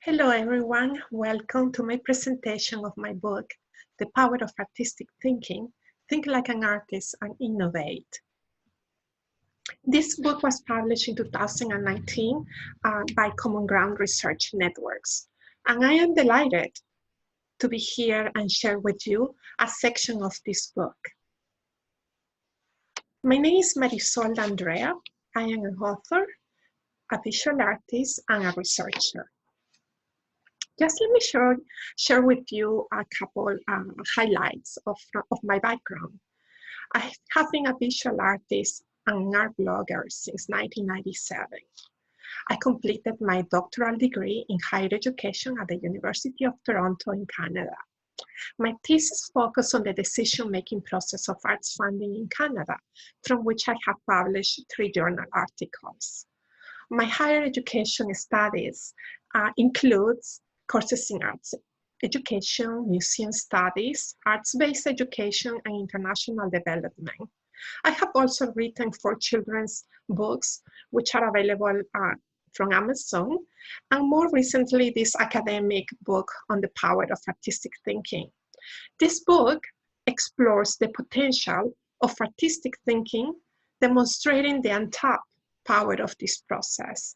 Hello everyone, welcome to my presentation of my book, The Power of Artistic Thinking, Think Like an Artist and Innovate. This book was published in 2019 by Common Ground Research Networks, and I am delighted to be here and share with you a section of this book. My name is Marisol Andrea. I am an author, a visual artist, and a researcher. Just let me share with you a couple highlights of my background. I have been a visual artist and an art blogger since 1997. I completed my doctoral degree in higher education at the University of Toronto in Canada. My thesis focused on the decision-making process of arts funding in Canada, from which I have published 3 journal articles. My higher education studies includes courses in arts education, museum studies, arts-based education, and international development. I have also written 4 children's books, which are available from Amazon, and more recently, this academic book on the power of artistic thinking. This book explores the potential of artistic thinking, demonstrating the untapped power of this process.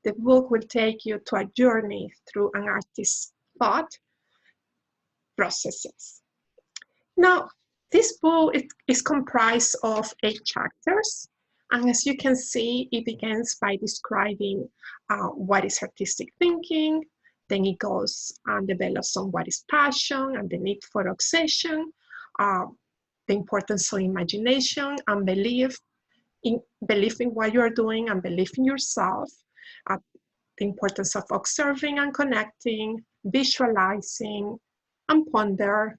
The book will take you to a journey through an artist's thought processes. Now, this book is comprised of 8 chapters, and as you can see, it begins by describing what is artistic thinking, then it goes and develops on what is passion and the need for obsession, the importance of imagination and belief in what you are doing and belief in yourself, the importance of observing and connecting, visualizing and ponder,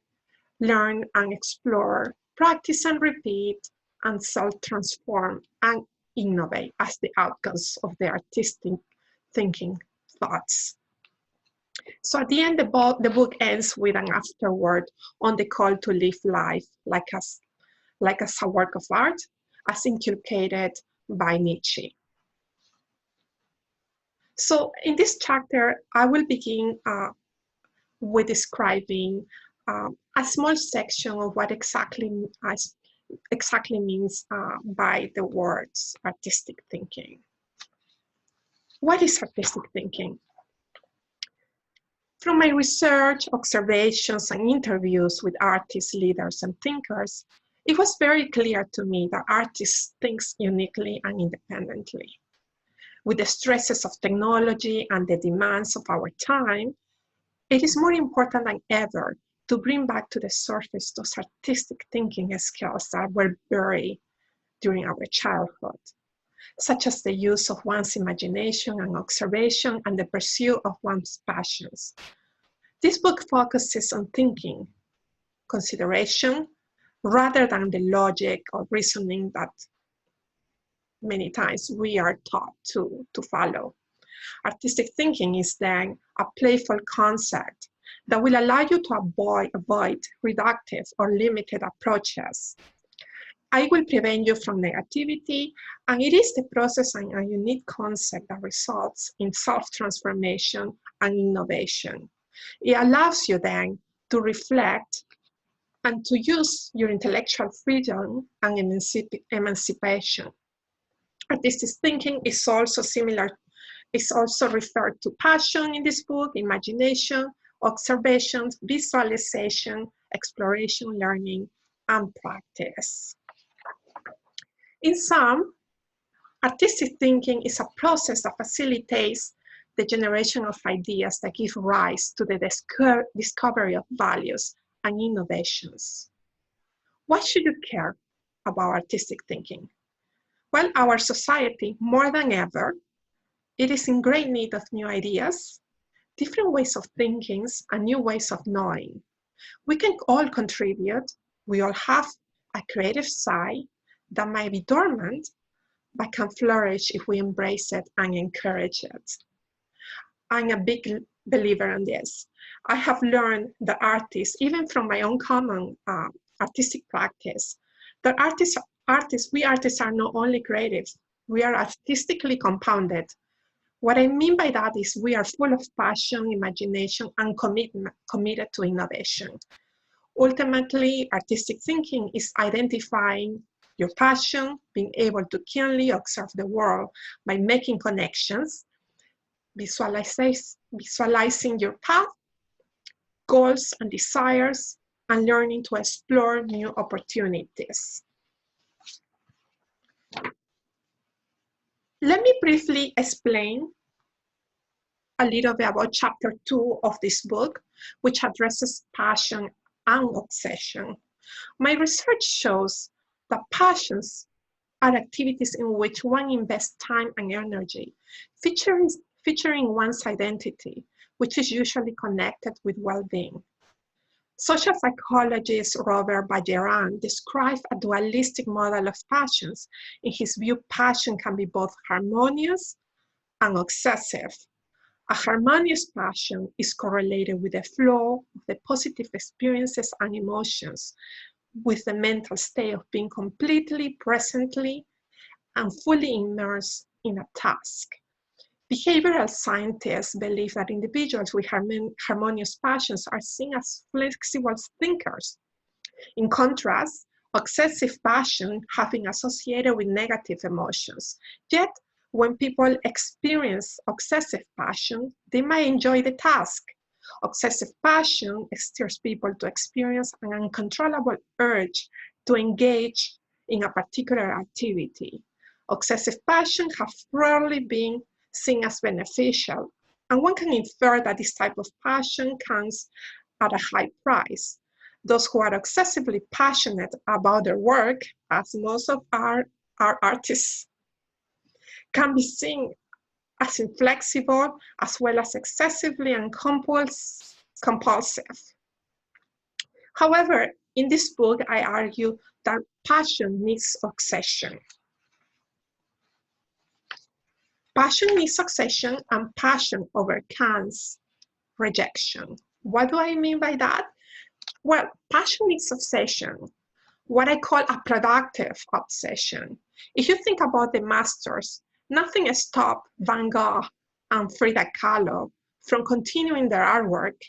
learn and explore, practice and repeat, and self-transform and innovate as the outcomes of the artistic thinking thoughts. So at the end, the book ends with an afterword on the call to live life like as a work of art, as inculcated by Nietzsche. So in this chapter, I will begin with describing a small section of what exactly means by the words artistic thinking. What is artistic thinking? From my research, observations, and interviews with artists, leaders, and thinkers, it was very clear to me that artists think uniquely and independently. With the stresses of technology and the demands of our time, it is more important than ever to bring back to the surface those artistic thinking skills that were buried during our childhood, such as the use of one's imagination and observation and the pursuit of one's passions. This book focuses on thinking, consideration, rather than the logic or reasoning that many times we are taught to follow. Artistic thinking is then a playful concept that will allow you to avoid reductive or limited approaches. I will prevent you from negativity, and it is the process and a unique concept that results in self-transformation and innovation. It allows you then to reflect and to use your intellectual freedom and emancipation. Artistic thinking is also referred to passion in this book, imagination, observations, visualization, exploration, learning, and practice. In sum, artistic thinking is a process that facilitates the generation of ideas that give rise to the discovery of values and innovations. Why should you care about artistic thinking? Well, our society, more than ever, it is in great need of new ideas, different ways of thinking, and new ways of knowing. We can all contribute. We all have a creative side that might be dormant, but can flourish if we embrace it and encourage it. I'm a big believer in this. I have learned that artists, even from my own common artistic practice, that we artists are not only creative, we are artistically compounded. What I mean by that is we are full of passion, imagination, and committed to innovation. Ultimately, artistic thinking is identifying your passion, being able to keenly observe the world by making connections, visualizing your path, goals, and desires, and learning to explore new opportunities. Let me briefly explain a little bit about chapter 2 of this book, which addresses passion and obsession. My research shows that passions are activities in which one invests time and energy, featuring one's identity, which is usually connected with well-being. Social psychologist Robert Bayeran describes a dualistic model of passions. In his view, passion can be both harmonious and obsessive. A harmonious passion is correlated with the flow of the positive experiences and emotions, with the mental state of being completely, presently, and fully immersed in a task. Behavioral scientists believe that individuals with harmonious passions are seen as flexible thinkers. In contrast, obsessive passion has been associated with negative emotions. Yet, when people experience obsessive passion, they might enjoy the task. Obsessive passion steers people to experience an uncontrollable urge to engage in a particular activity. Obsessive passion has rarely been seen as beneficial, and one can infer that this type of passion comes at a high price. Those who are excessively passionate about their work, as most of our artists, can be seen as inflexible as well as excessively and compulsive. However, in this book, I argue that passion needs obsession. Passion needs obsession, and passion overcomes rejection. What do I mean by that? Well, passion needs obsession, what I call a productive obsession. If you think about the masters, nothing stopped Van Gogh and Frida Kahlo from continuing their artwork.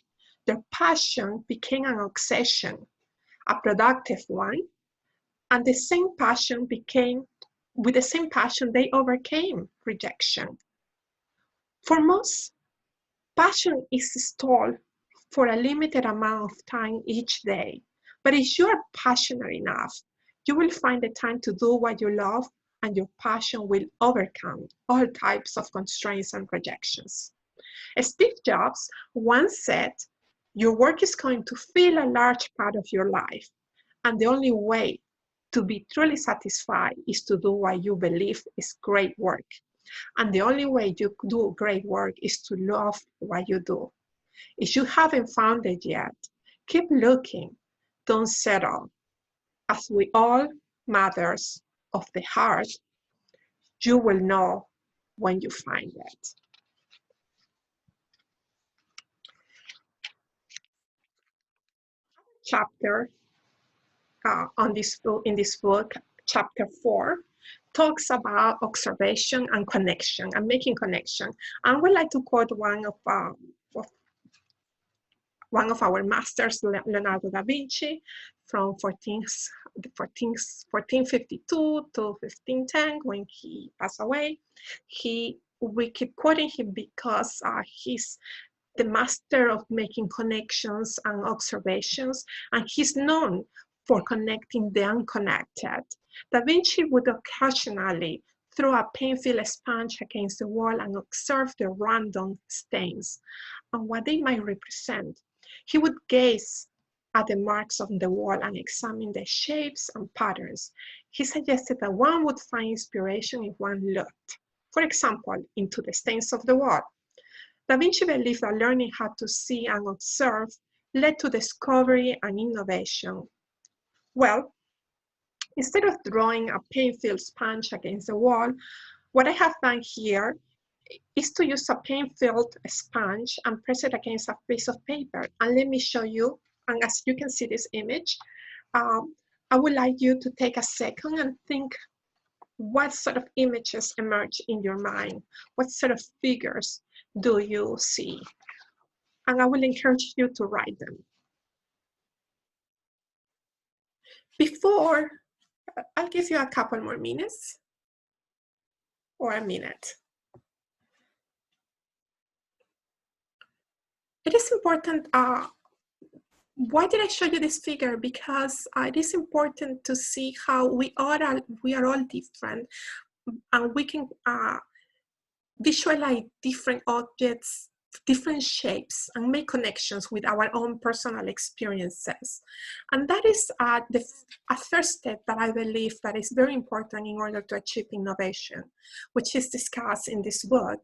Their passion became an obsession, a productive one, and with the same passion, they overcame rejection. For most, passion is stalled for a limited amount of time each day. But if you are passionate enough, you will find the time to do what you love, and your passion will overcome all types of constraints and rejections. Steve Jobs once said, "Your work is going to fill a large part of your life, and the only way to be truly satisfied is to do what you believe is great work. And the only way you do great work is to love what you do." If you haven't found it yet, keep looking, don't settle. As with all matters of the heart, you will know when you find it. Chapter in this book, chapter 4, talks about observation and connection and making connection. I would like to quote one of our masters, Leonardo da Vinci, from 1452 to 1510, when he passed away. We keep quoting him because he's the master of making connections and observations, and he's known for connecting the unconnected. Da Vinci would occasionally throw a pen-filled sponge against the wall and observe the random stains and what they might represent. He would gaze at the marks on the wall and examine the shapes and patterns. He suggested that one would find inspiration if one looked, for example, into the stains of the wall. Da Vinci believed that learning how to see and observe led to discovery and innovation. Well, instead of drawing a paint-filled sponge against the wall, what I have done here is to use a paint-filled sponge and press it against a piece of paper. And let me show you, and as you can see this image, I would like you to take a second and think What sort of images emerge in your mind? What sort of figures do you see? And I will encourage you to write them. Before, I'll give you a couple more minutes or a minute. It is important. Why did I show you this figure? Because it is important to see how we are all different, and we can visualize different objects, different shapes, and make connections with our own personal experiences. And that is a first step that I believe that is very important in order to achieve innovation, which is discussed in this book.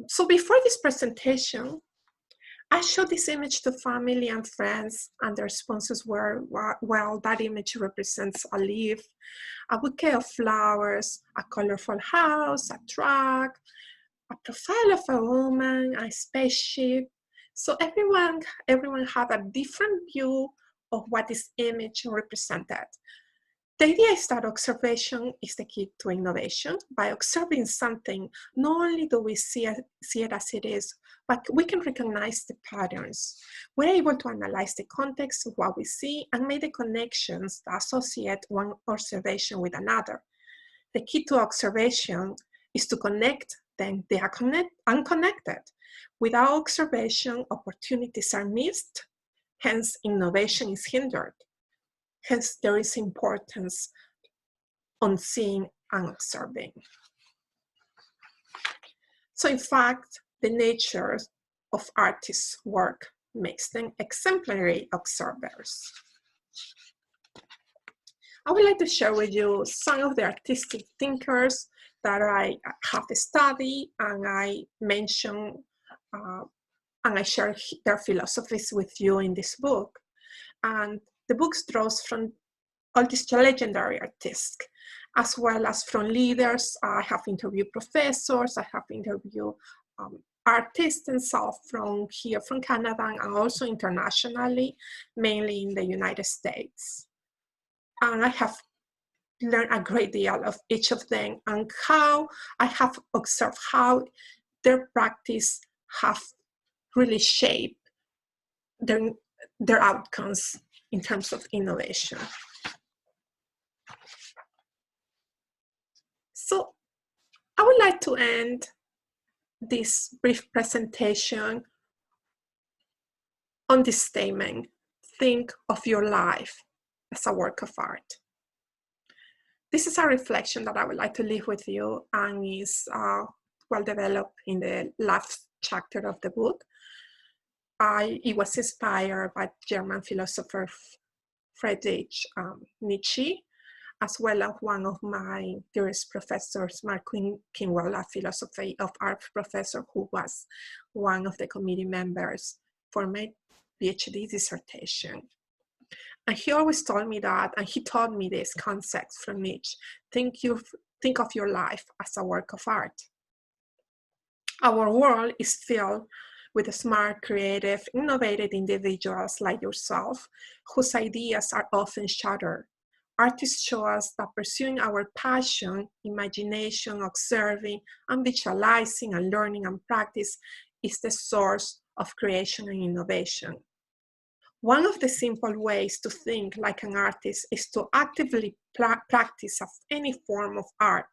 So before this presentation, I showed this image to family and friends, and the responses were, well, that image represents a leaf, a bouquet of flowers, a colorful house, a truck, a profile of a woman, a spaceship. So everyone had a different view of what this image represented. The idea is that observation is the key to innovation. By observing something, not only do we see it as it is, but we can recognize the patterns. We're able to analyze the context of what we see and make the connections that associate one observation with another. The key to observation is to connect then they are unconnected. Without observation, opportunities are missed, hence innovation is hindered. Hence there is importance on seeing and observing. So in fact, the nature of artists' work makes them exemplary observers. I would like to share with you some of the artistic thinkers that I have studied, and I mention and I share their philosophies with you in this book. And the book draws from all these legendary artists, as well as from leaders. I have interviewed professors, I have interviewed artists and so from here, from Canada, and also internationally, mainly in the United States. And I have learned a great deal of each of them, and how I have observed how their practice have really shaped their outcomes in terms of innovation. So I would like to end this brief presentation on this statement: think of your life as a work of art. This is a reflection that I would like to leave with you, and is well developed in the last chapter of the book. It was inspired by German philosopher Friedrich Nietzsche, as well as one of my dearest professors, Mark Kinwell, a philosophy of art professor who was one of the committee members for my PhD dissertation. And he always told me that, and he taught me this concept from Nietzsche: think of your life as a work of art. Our world is filled with smart, creative, innovative individuals like yourself, whose ideas are often shattered. Artists show us that pursuing our passion, imagination, observing, and visualizing, and learning and practice is the source of creation and innovation. One of the simple ways to think like an artist is to actively practice any form of art.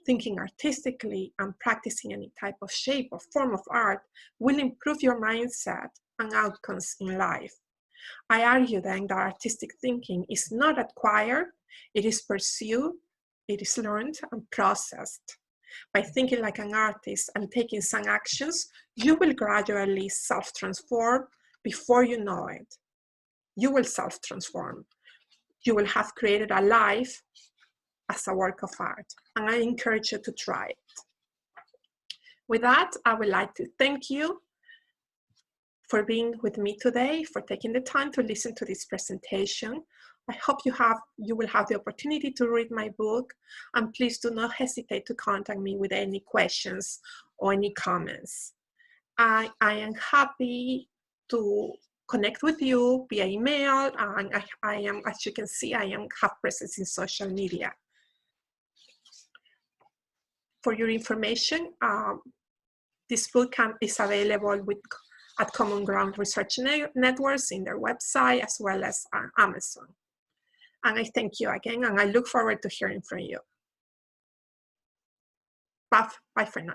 Thinking artistically and practicing any type of shape or form of art will improve your mindset and outcomes in life. I argue then that artistic thinking is not acquired, it is pursued, it is learned and processed. By thinking like an artist and taking some actions, you will gradually self-transform. Before you know it, you will self-transform. You will have created a life as a work of art, and I encourage you to try it. With that, I would like to thank you for being with me today, for taking the time to listen to this presentation. I hope you will have the opportunity to read my book, and please do not hesitate to contact me with any questions or any comments. I am happy to connect with you via email, and I am, as you can see, have presence in social media. For your information, this bootcamp is available at Common Ground Research Networks in their website, as well as on Amazon. And I thank you again, and I look forward to hearing from you. Bye for now.